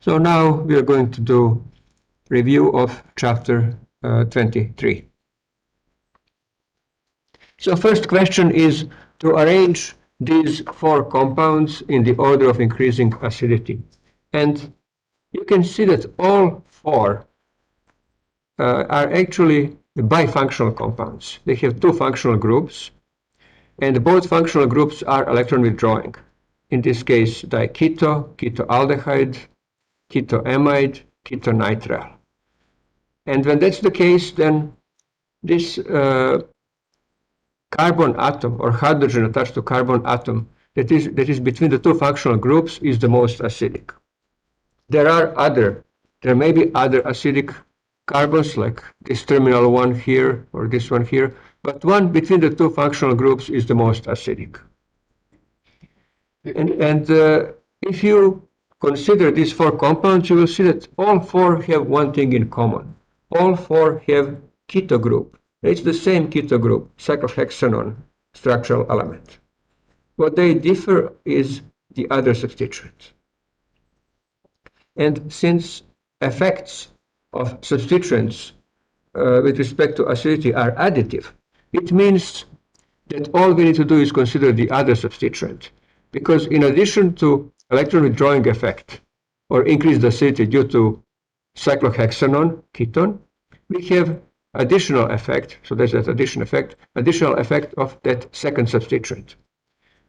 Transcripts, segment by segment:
So now we are going to do review of chapter 23. So first question is to arrange these four compounds in the order of increasing acidity. And you can see that all four are actually bifunctional compounds. They have two functional groups, and both functional groups are electron withdrawing. In this case, diketo, ketoaldehyde, ketoamide, ketonitrile. And when that's the case, then this carbon atom or hydrogen attached to carbon atom that is between the two functional groups is the most acidic. There may be other acidic carbons like this terminal one here or this one here, but one between the two functional groups is the most acidic. And if you consider these four compounds, you will see that all four have one thing in common. All four have keto group. It's the same keto group, cyclohexanone structural element. What they differ is the other substituent. And since effects of substituents with respect to acidity are additive, it means that all we need to do is consider the other substituent. Because in addition to electron withdrawing effect or increased acidity due to cyclohexanone ketone, we have additional effect, so there's that additional effect of that second substituent.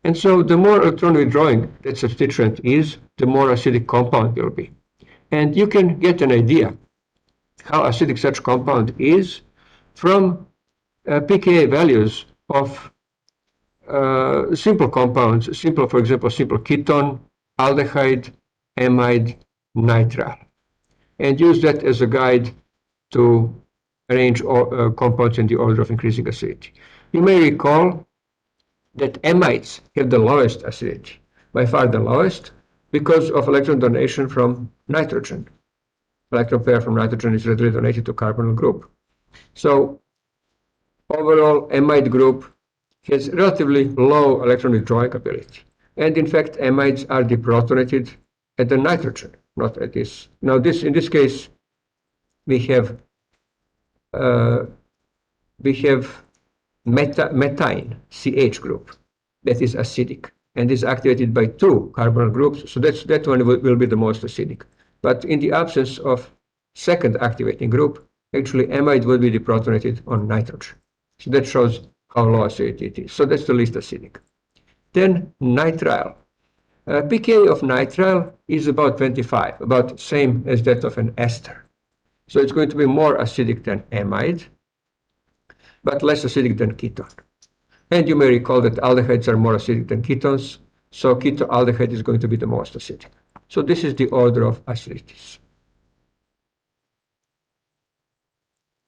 And so the more electron withdrawing that substituent is, the more acidic compound will be. And you can get an idea how acidic such compound is from pKa values of simple compounds, for example, simple ketone, aldehyde, amide, nitrile, and use that as a guide to arrange compounds in the order of increasing acidity. You may recall that amides have the lowest acidity, by far the lowest, because of electron donation from nitrogen. Electron pair from nitrogen is readily donated to carbonyl group. So overall, amide group has relatively low electron withdrawing ability. And in fact, amides are deprotonated at the nitrogen, not at this. Now, in this case, we have methine CH group that is acidic and is activated by two carbonyl groups. So that one will be the most acidic. But in the absence of second activating group, actually amide will be deprotonated on nitrogen. So that shows how low acidity it is. So that's the least acidic. Then nitrile. pKa of nitrile is about 25, about same as that of an ester. So it's going to be more acidic than amide, but less acidic than ketone. And you may recall that aldehydes are more acidic than ketones, so ketoaldehyde is going to be the most acidic. So this is the order of acidities.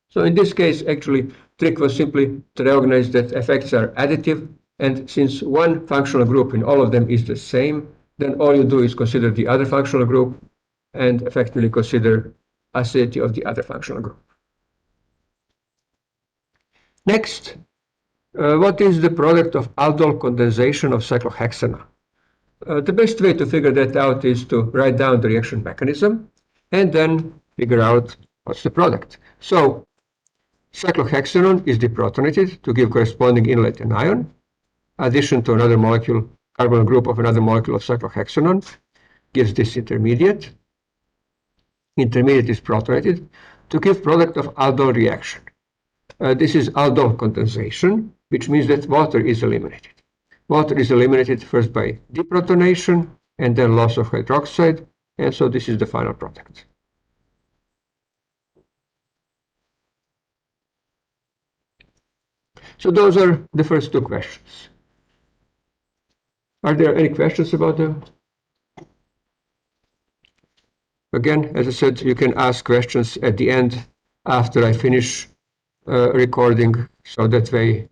So in this case, actually, trick was simply to recognize that effects are additive, and since one functional group in all of them is the same, then all you do is consider the other functional group and effectively consider acidity of the other functional group. Next, what is the product of aldol condensation of cyclohexanone? The best way to figure that out is to write down the reaction mechanism and then figure out what's the product. So cyclohexanone is deprotonated to give corresponding inlet anion. Addition to another molecule, carbonyl group of another molecule of cyclohexanone gives this intermediate. Intermediate is protonated to give product of aldol reaction. This is aldol condensation, which means that water is eliminated. Water is eliminated first by deprotonation and then loss of hydroxide, and so this is the final product. So those are the first two questions. Are there any questions about them? Again, as I said, you can ask questions at the end after I finish recording, so that way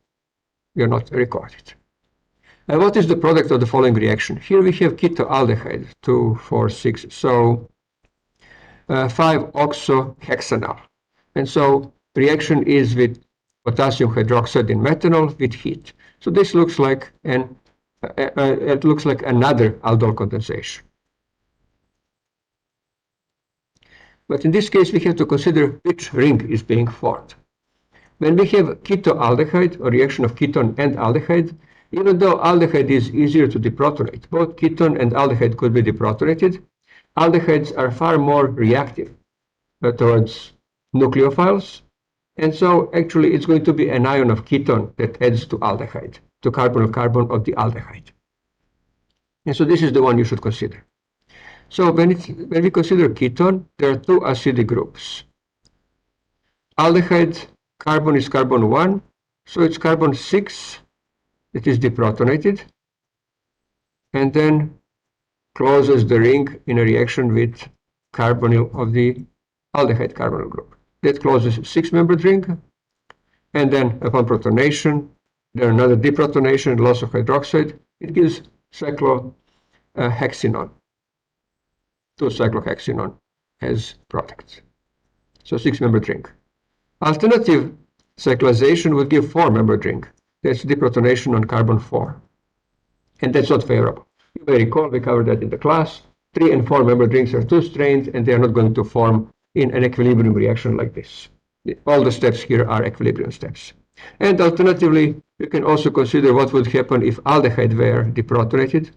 you're not recorded. And what is the product of the following reaction? Here we have ketoaldehyde, 2, 4, 6, so 5-oxohexanol. And so reaction is with potassium hydroxide in methanol with heat. So this looks like another aldol condensation. But in this case, we have to consider which ring is being formed. When we have ketoaldehyde, or reaction of ketone and aldehyde, even though aldehyde is easier to deprotonate, both ketone and aldehyde could be deprotonated, aldehydes are far more reactive towards nucleophiles, and so actually it's going to be an ion of ketone that adds to aldehyde, to carbonyl-carbon of the aldehyde. And so this is the one you should consider. So when we consider ketone, there are two acidic groups. Aldehyde carbon is carbon 1, so it's carbon 6 that is deprotonated, and then closes the ring in a reaction with carbonyl of the aldehyde carbonyl group. That closes 6-membered ring, and then upon protonation, there another deprotonation, loss of hydroxide, it gives cyclohexenone. 2-cyclohexenone as product. So 6-membered ring. Alternative cyclization would give 4-membered ring. That's deprotonation on carbon 4. And that's not favorable. You may recall we covered that in the class. 3 and 4-membered rings are too strained and they are not going to form in an equilibrium reaction like this. All the steps here are equilibrium steps. And alternatively, you can also consider what would happen if aldehyde were deprotonated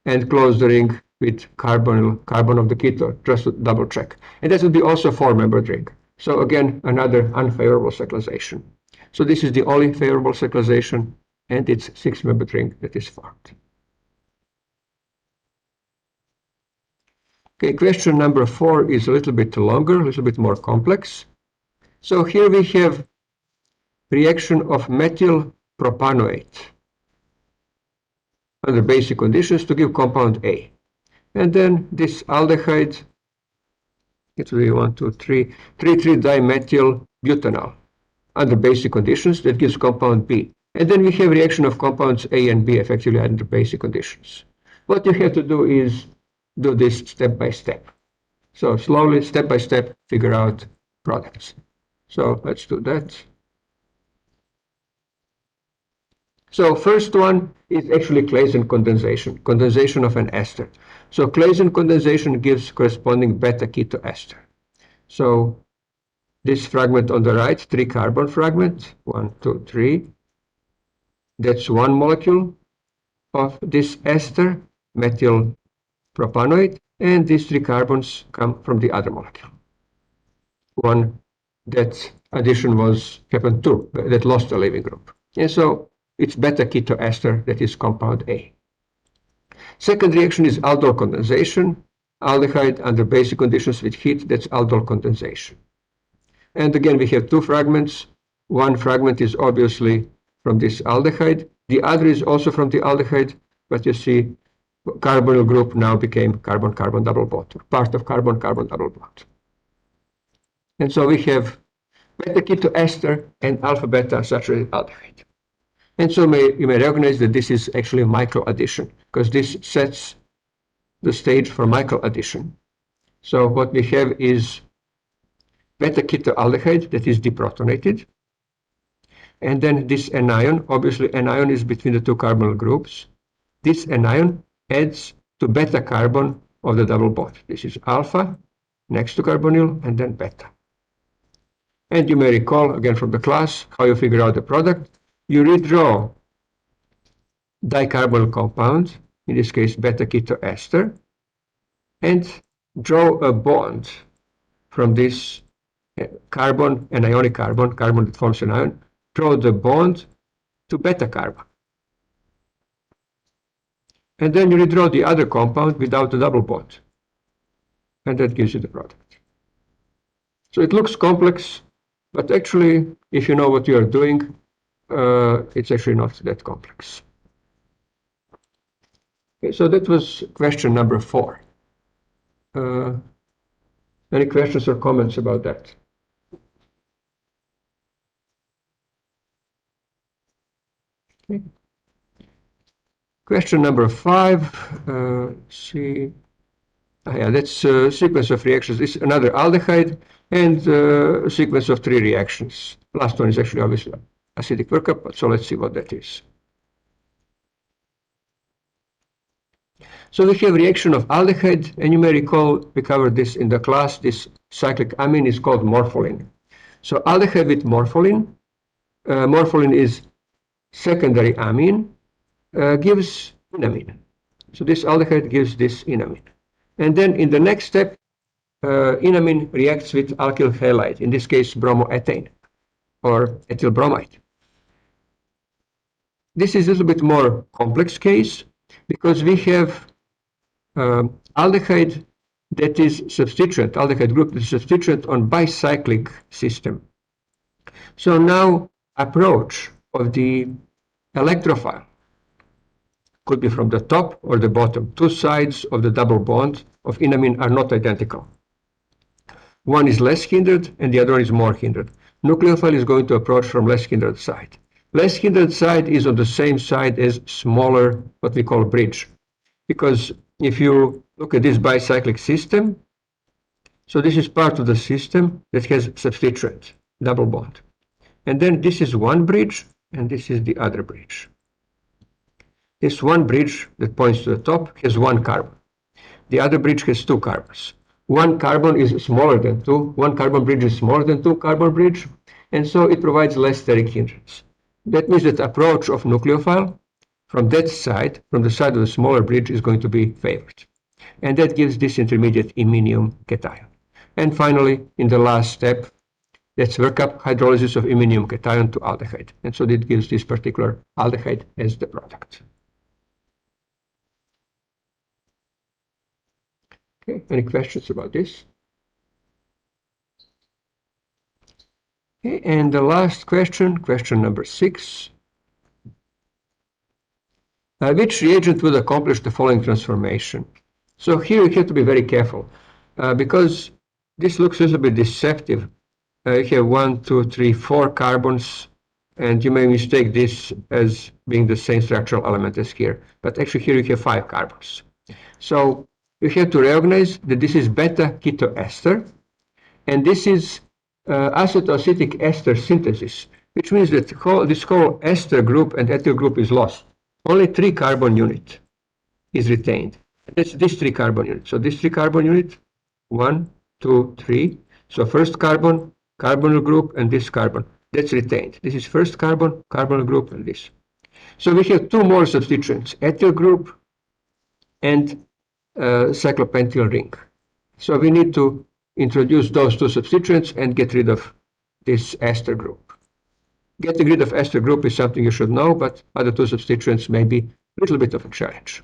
and close the ring with carbon of the ketone, just to double check. And that would be also 4-membered ring. So again, another unfavorable cyclization. So this is the only favorable cyclization, and it's 6-membered ring that is formed. Okay, question number 4 is a little bit longer, a little bit more complex. So here we have reaction of methyl propanoate under basic conditions to give compound A. And then this aldehyde, it will be 1, 2, 3, 3,3-dimethyl butanol under basic conditions that gives compound B. And then we have reaction of compounds A and B effectively under basic conditions. What you have to do is do this step by step. So slowly, step by step, figure out products. So let's do that. So first one is actually Claisen condensation, condensation of an ester. So Claisen condensation gives corresponding beta ketoester. So this fragment on the right, 3-carbon fragment, 1, 2, 3. That's one molecule of this ester, methyl propanoate, and these 3 carbons come from the other molecule. One that addition happened to, that lost a leaving group. And so it's beta ketoester that is compound A. Second reaction is aldol condensation. Aldehyde under basic conditions with heat, that's aldol condensation. And again, we have 2 fragments. One fragment is obviously from this aldehyde. The other is also from the aldehyde, but you see carbonyl group now became carbon-carbon double bond, part of carbon-carbon double bond. And so we have beta ketoester and alpha-beta saturated aldehyde. And so you may recognize that this is actually a microaddition, because this sets the stage for microaddition. So what we have is beta ketoaldehyde that is deprotonated. And then this anion, obviously anion is between the 2 carbonyl groups. This anion adds to beta carbon of the double bond. This is alpha next to carbonyl and then beta. And you may recall again from the class how you figure out the product. You redraw dicarbonyl compound, in this case beta ketoester, and draw a bond from this carbon, an ionic carbon that forms an ion, draw the bond to beta carbon. And then you redraw the other compound without the double bond. And that gives you the product. So it looks complex, but actually, if you know what you are doing, it's actually not that complex. Okay, so that was question number 4. Any questions or comments about that? Okay. Question number 5. See. Yeah, that's a sequence of reactions. This is another aldehyde and a sequence of 3 reactions. Last one is actually obviously acidic workup, so let's see what that is. So we have reaction of aldehyde, and you may recall we covered this in the class, this cyclic amine is called morpholine. So aldehyde with morpholine, morpholine is secondary amine, gives enamine. So this aldehyde gives this enamine. And then in the next step, enamine reacts with alkyl halide, in this case bromoethane or ethyl bromide. This is a little bit more complex case because we have aldehyde that is substituent, aldehyde group that is substituent on bicyclic system. So now approach of the electrophile could be from the top or the bottom. Two sides of the double bond of enamine are not identical. One is less hindered and the other one is more hindered. Nucleophile is going to approach from less hindered side. Less hindered side is on the same side as smaller, what we call bridge. Because if you look at this bicyclic system, so this is part of the system that has substituent, double bond. And then this is one bridge and this is the other bridge. This one bridge that points to the top has one carbon. The other bridge has two carbons. One carbon is smaller than two. One carbon bridge is smaller than two carbon bridge, and so it provides less steric hindrance. That means that approach of nucleophile from that side, from the side of the smaller bridge, is going to be favored. And that gives this intermediate iminium cation. And finally, in the last step, let's work up hydrolysis of iminium cation to aldehyde. And so that gives this particular aldehyde as the product. Okay, any questions about this? Okay, and the last question, question number 6. Which reagent will accomplish the following transformation? So here you have to be very careful because this looks a little bit deceptive. You have 1, 2, 3, 4 carbons, and you may mistake this as being the same structural element as here. But actually here you have 5 carbons. So you have to recognize that this is beta ketoester, and this is acetoacetic ester synthesis, which means that this whole ester group and ethyl group is lost. Only 3 carbon unit is retained. That's this 3 carbon unit. So this 3 carbon unit, 1, 2, 3. So first carbon, carbonyl group, and this carbon. That's retained. This is first carbon, carbonyl group, and this. So we have 2 more substituents, ethyl group and cyclopentyl ring. So we need to introduce those 2 substituents and get rid of this ester group. Getting rid of ester group is something you should know, but other 2 substituents may be a little bit of a challenge.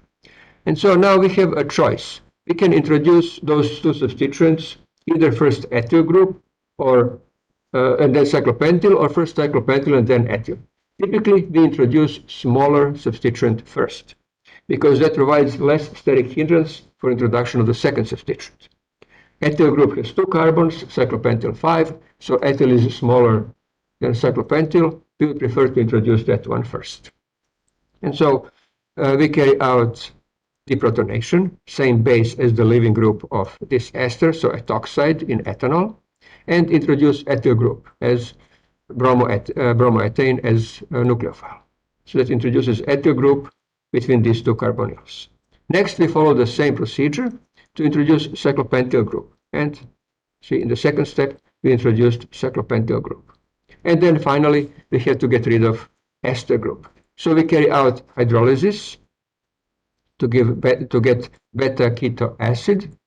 And so now we have a choice. We can introduce those 2 substituents, either first ethyl group or and then cyclopentyl, or first cyclopentyl and then ethyl. Typically, we introduce smaller substituent first, because that provides less steric hindrance for introduction of the second substituent. Ethyl group has 2 carbons, cyclopentyl 5, so ethyl is smaller than cyclopentyl. We would prefer to introduce that one first. And so we carry out deprotonation, same base as the leaving group of this ester, so ethoxide in ethanol, and introduce ethyl group as bromoethane as a nucleophile. So that introduces ethyl group between these 2 carbonyls. Next, we follow the same procedure to introduce cyclopentyl group. And see, in the second step, we introduced cyclopentyl group. And then finally, we have to get rid of ester group. So we carry out hydrolysis to get beta keto acid,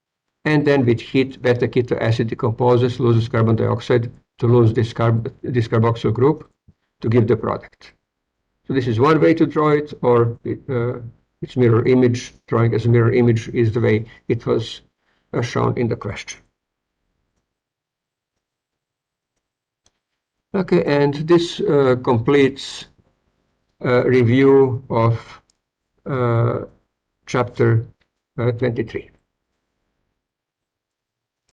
and then with heat, beta keto acid decomposes, loses carbon dioxide to lose this carboxyl group to give the product. So this is one way to draw it, or its mirror image. Drawing as a mirror image is the way it was shown in the question. Okay, and this completes review of chapter 23.